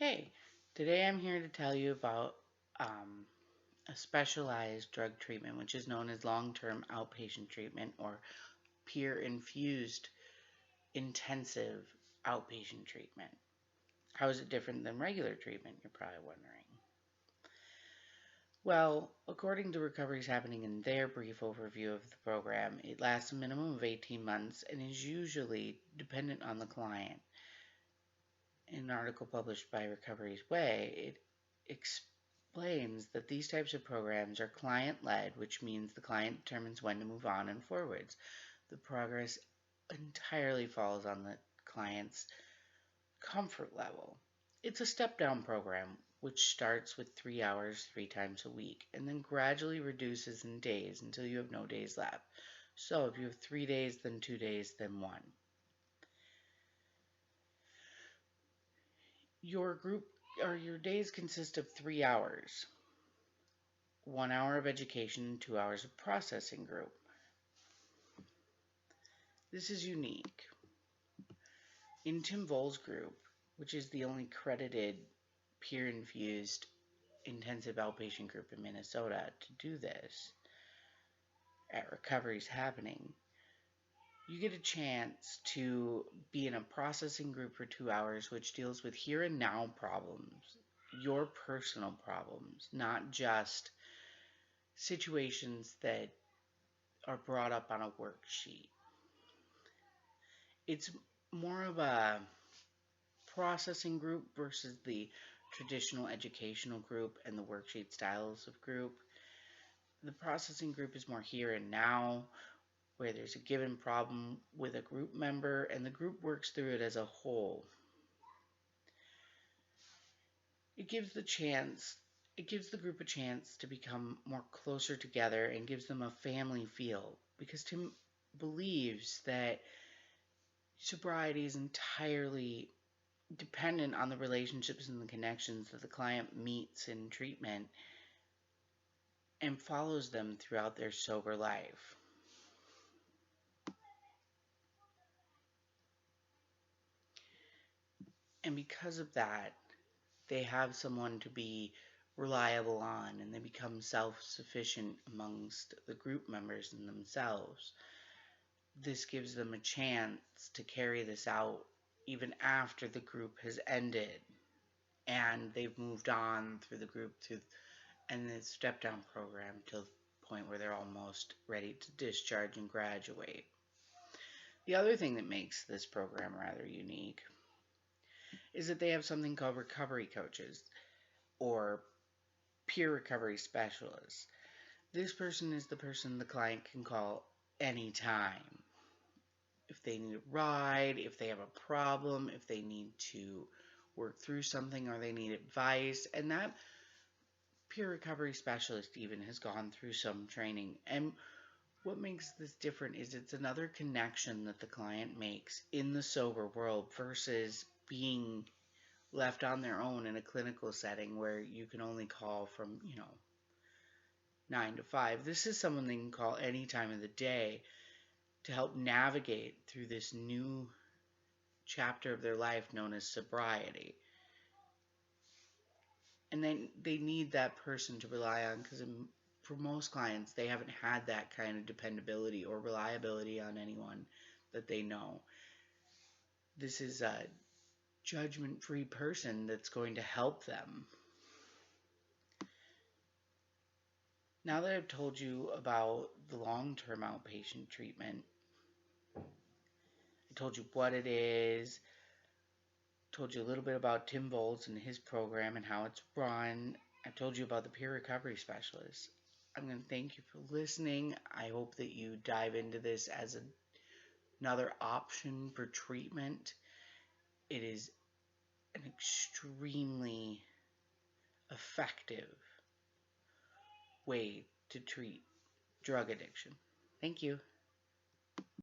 Hey, today I'm here to tell you about um, a specialized drug treatment, which is known as long term outpatient treatment or peer infused intensive outpatient treatment. How is it different than regular treatment, you're probably wondering? Well, according to Recovery's Happening in their brief overview of the program, it lasts a minimum of 18 months and is usually dependent on the client. In an article published by Recovery's Way, it explains that these types of programs are client led, which means the client determines when to move on and forwards. The progress entirely falls on the client's comfort level. It's a step down program which starts with 3 hours 3 times a week and then gradually reduces in days until you have no days left. So if you have 3 days, then 2 days, then one. Your group or your days consist of 3 hours, 1 hour of education, and 2 hours of processing group. This is unique. In Tim Voll's group, which is the only credited peer-infused intensive outpatient group in Minnesota to do this at Recovery's Happening, you get a chance to be in a processing group for 2 hours, which deals with here and now problems, your personal problems, not just situations that are brought up on a worksheet. It's more of a processing group versus the traditional educational group and the worksheet styles of group. The processing group is more here and now, where there's a given problem with a group member and the group works through it as a whole. It gives the group a chance to become more closer together and gives them a family feel, because Tim believes that sobriety is entirely dependent on the relationships and the connections that the client meets in treatment and follows them throughout their sober life. And because of that, they have someone to be reliable on and they become self-sufficient amongst the group members and themselves. This gives them a chance to carry this out even after the group has ended and they've moved on through the group and the step down program to the point where they're almost ready to discharge and graduate. The other thing that makes this program rather unique is that they have something called recovery coaches or peer recovery specialists. This person is the person the client can call anytime. If they need a ride, if they have a problem, if they need to work through something or they need advice, and that peer recovery specialist even has gone through some training. And what makes this different is it's another connection that the client makes in the sober world versus being left on their own in a clinical setting where you can only call from, 9 to 5. This is someone they can call any time of the day to help navigate through this new chapter of their life known as sobriety. And then they need that person to rely on because for most clients, they haven't had that kind of dependability or reliability on anyone that they know. This is a judgment-free person that's going to help them. Now that I've told you about the long-term outpatient treatment, I told you what it is, told you a little bit about Tim Volz and his program and how it's run. I told you about the peer recovery specialist. I'm going to thank you for listening. I hope that you dive into this as another option for treatment. It is an extremely effective way to treat drug addiction. Thank you.